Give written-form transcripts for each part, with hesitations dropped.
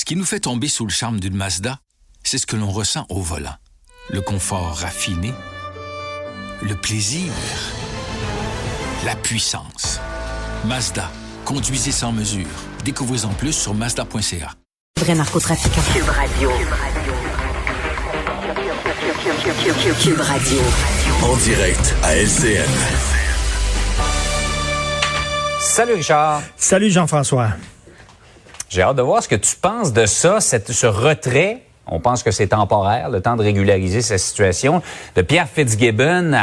qui nous fait tomber sous le charme d'une Mazda, c'est ce que l'on ressent au volant. Le confort raffiné, le plaisir, la puissance. Mazda, conduisez sans mesure. Découvrez-en plus sur Mazda.ca. Vrai narcotrafiquant. Cube Radio. Cube Radio. En direct à LCN. Salut Richard. Salut Jean-François. J'ai hâte de voir ce que tu penses de ça, ce retrait. On pense que c'est temporaire, le temps de régulariser sa situation, de Pierre Fitzgibbon,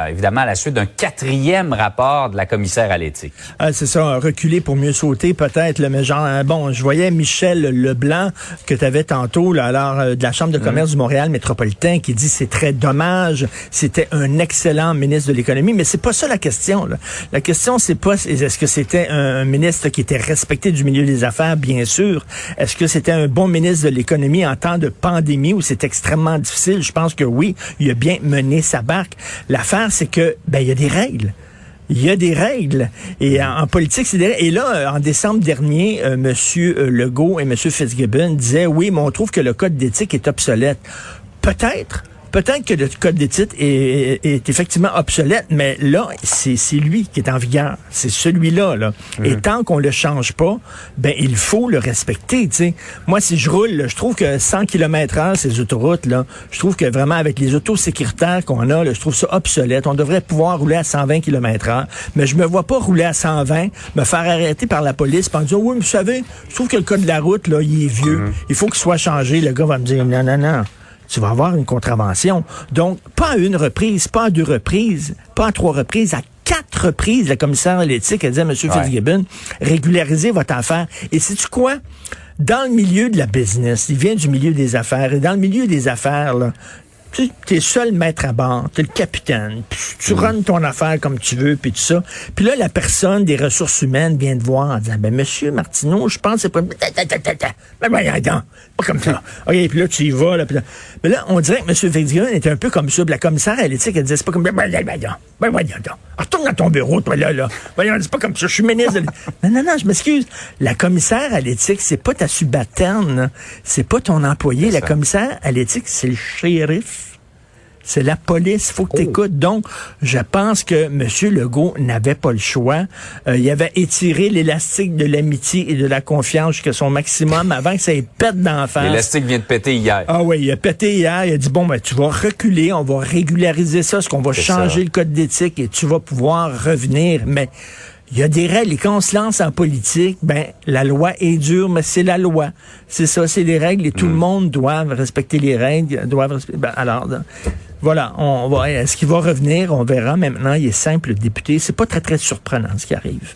évidemment à la suite d'un 4e rapport de la commissaire à l'éthique. C'est ça, reculer pour mieux sauter peut-être, là, mais genre, bon, je voyais Michel Leblanc que tu avais tantôt, là, alors, de la Chambre de commerce du Montréal métropolitain, qui dit c'est très dommage, c'était un excellent ministre de l'économie, mais c'est pas ça la question, là. La question, c'est pas, est-ce que c'était un ministre qui était respecté du milieu des affaires, bien sûr. Est-ce que c'était un bon ministre de l'économie en temps de pandémie où c'est extrêmement difficile? Je pense que oui, il a bien mené sa barque. L'affaire, c'est que, il y a des règles. Il y a des règles. Et en politique, c'est des règles. Et là, en décembre dernier, M. Legault et M. Fitzgibbon disaient, oui, mais on trouve que le code d'éthique est obsolète. Peut-être que le code d'éthique est effectivement obsolète, mais là, c'est lui qui est en vigueur. C'est celui-là, là. Et tant qu'on le change pas, il faut le respecter, tu sais. Moi, si je roule, là, je trouve que 100 km/h, ces autoroutes, là, je trouve que vraiment, avec les autos sécuritaires qu'on a, là, je trouve ça obsolète. On devrait pouvoir rouler à 120 km/h, mais je me vois pas rouler à 120, me faire arrêter par la police, en disant, oui, mais vous savez, je trouve que le code de la route, là, il est vieux. Il faut qu'il soit changé. Le gars va me dire, non. Tu vas avoir une contravention. Donc, pas à une reprise, pas à 2 reprises, pas à 3 reprises, à 4 reprises, la commissaire à l'éthique a dit à M. Fitzgibbon, régularisez votre affaire. Et sais-tu quoi? Dans le milieu de la business, il vient du milieu des affaires, et dans le milieu des affaires, là, tu es seul maître à bord, tu es le capitaine, tu runs ton affaire comme tu veux, puis tout ça. Puis là, la personne des ressources humaines vient te voir en disant, Monsieur Martineau, je pense que c'est pas... voyons donc, pas comme ça. OK, puis là, tu y vas. Là, mais là, on dirait que M. Fitzgibbon était un peu comme ça. Puis la commissaire à l'éthique, elle disait, c'est pas comme... voyons donc. Retourne dans ton bureau, toi, là. Voyons, c'est pas comme ça, je suis ministre. Non, je m'excuse. La commissaire à l'éthique, c'est pas ta subalterne, c'est pas ton employé. La commissaire à l'éthique, c'est le shérif. C'est la police, faut que t'écoutes. Donc, je pense que M. Legault n'avait pas le choix. Il avait étiré l'élastique de l'amitié et de la confiance jusqu'à son maximum avant que ça ait pète d'en face. L'élastique vient de péter hier. Ah oui, il a pété hier. Il a dit, tu vas reculer, on va régulariser ça, parce qu'on va changer le code d'éthique et tu vas pouvoir revenir. Mais il y a des règles. Et quand on se lance en politique, la loi est dure, mais c'est la loi. C'est ça, c'est des règles et tout le monde doit respecter les règles. Voilà, est-ce qu'il va revenir? On verra. Maintenant, il est simple député. C'est pas très, très surprenant ce qui arrive.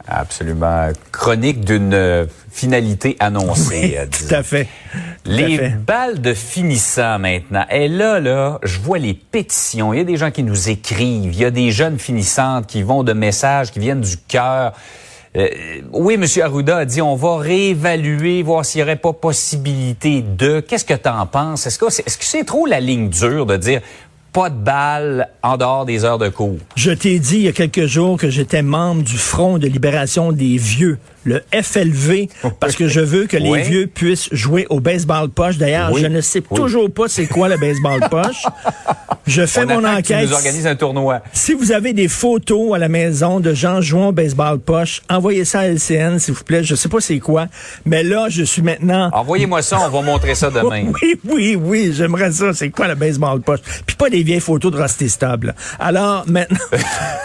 Absolument. Chronique d'une finalité annoncée. Oui, tout à fait. Les balles de finissants maintenant. Et là, je vois les pétitions. Il y a des gens qui nous écrivent. Il y a des jeunes finissantes qui vont de messages qui viennent du cœur. Oui, M. Arruda a dit on va réévaluer, voir s'il n'y aurait pas possibilité de... Qu'est-ce que tu en penses? Est-ce que c'est trop la ligne dure de dire pas de balles en dehors des heures de cours? Je t'ai dit il y a quelques jours que j'étais membre du Front de libération des vieux, le FLV, parce que je veux que les vieux puissent jouer au baseball poche. D'ailleurs, je ne sais toujours pas c'est quoi le baseball poche. Je fais mon enquête. Tu nous organises un tournoi. Si vous avez des photos à la maison de gens jouant au baseball poche, envoyez ça à LCN, s'il vous plaît. Je sais pas c'est quoi, mais là, je suis maintenant... Envoyez-moi ça, on va montrer ça demain. Oui, j'aimerais ça. C'est quoi le baseball poche? Puis pas des vieilles photos de Rusty Stable. Alors, maintenant,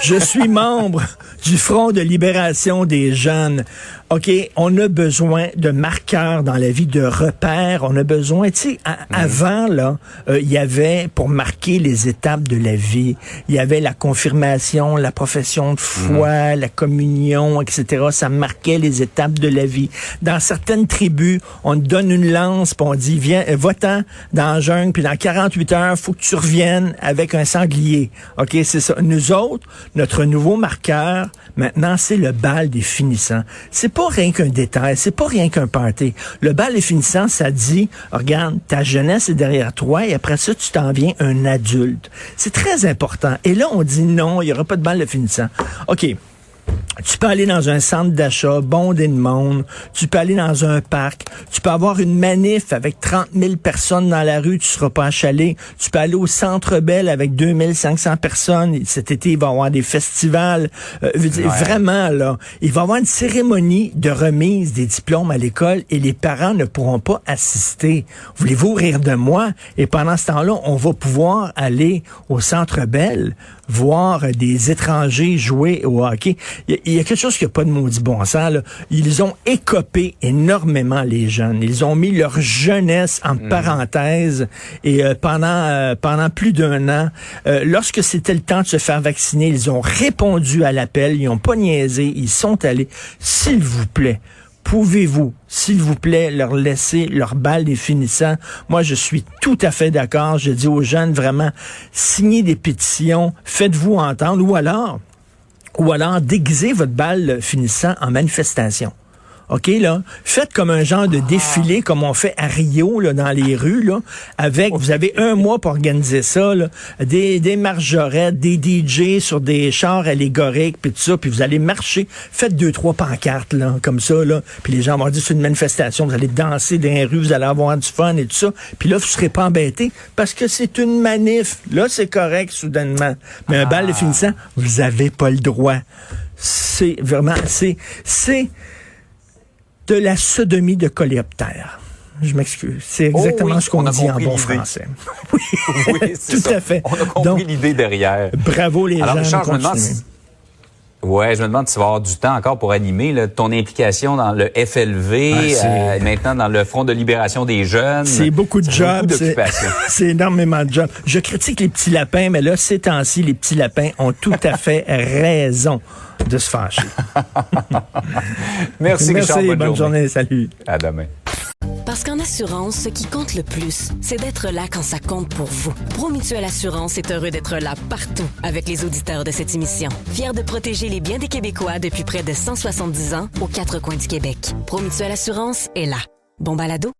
je suis membre du Front de libération des jeunes. OK, on a besoin de marqueurs dans la vie, de repères. On a besoin, tu sais, avant, là, il y avait, pour marquer les étapes de la vie, il y avait la confirmation, la profession de foi, la communion, etc. Ça marquait les étapes de la vie. Dans certaines tribus, on te donne une lance, puis on dit, viens, va-t'en dans la jungle, puis dans 48 heures, faut que tu reviennes avec un sanglier. OK, c'est ça. Nous autres, notre nouveau marqueur, maintenant, c'est le bal des finissants. C'est pas rien qu'un détail, c'est pas rien qu'un party. Le bal des finissants, ça dit, regarde, ta jeunesse est derrière toi et après ça, tu t'en viens un adulte. C'est très important. Et là, on dit non, il n'y aura pas de bal de finissants. OK. Tu peux aller dans un centre d'achat bondé de monde. Tu peux aller dans un parc. Tu peux avoir une manif avec 30 000 personnes dans la rue. Tu seras pas achalé. Tu peux aller au Centre Bell avec 2500 personnes. Cet été, il va y avoir des festivals. Vraiment, là, il va y avoir une cérémonie de remise des diplômes à l'école et les parents ne pourront pas assister. Voulez-vous rire de moi? Et pendant ce temps-là, on va pouvoir aller au Centre Bell voir des étrangers jouer au hockey. Il y a quelque chose qui n'a pas de maudit bon sens, là. Ils ont écopé énormément les jeunes. Ils ont mis leur jeunesse en parenthèse et pendant plus d'1 an, lorsque c'était le temps de se faire vacciner, ils ont répondu à l'appel, ils n'ont pas niaisé, ils sont allés. S'il vous plaît, pouvez-vous, s'il vous plaît, leur laisser leur balle des finissants? Moi, je suis tout à fait d'accord. Je dis aux jeunes, vraiment, signez des pétitions, faites-vous entendre, ou alors déguisez votre balle finissant en manifestation. OK, là, faites comme un genre de défilé, comme on fait à Rio, là, dans les rues, là, vous avez 1 mois pour organiser ça, là, des margerettes, des DJ sur des chars allégoriques, puis tout ça, puis vous allez marcher, faites 2-3 pancartes, là, comme ça, là, puis les gens vont dire c'est une manifestation, vous allez danser dans les rues, vous allez avoir du fun et tout ça, puis là, vous serez pas embêtés, parce que c'est une manif. Là, c'est correct, soudainement. Mais un bal de finissant, vous avez pas le droit. C'est vraiment, c'est de la sodomie de coléoptère. Je m'excuse. C'est exactement ce qu'on dit en bon français. Oui, c'est tout à fait. On a compris l'idée derrière. Bravo les gens. Richard, je me demande si tu vas avoir du temps encore pour animer là, ton implication dans le FLV, maintenant dans le Front de libération des jeunes. C'est beaucoup de jobs. Beaucoup d'occupations. C'est énormément de jobs. Je critique les petits lapins, mais là, ces temps-ci, les petits lapins ont tout à fait raison de se fâcher. Merci Richard, bonne journée. Salut. À demain. Parce qu'en assurance, ce qui compte le plus, c'est d'être là quand ça compte pour vous. Promutuelle Assurance est heureux d'être là partout avec les auditeurs de cette émission. Fiers de protéger les biens des Québécois depuis près de 170 ans aux 4 coins du Québec. Promutuelle Assurance est là. Bon balado.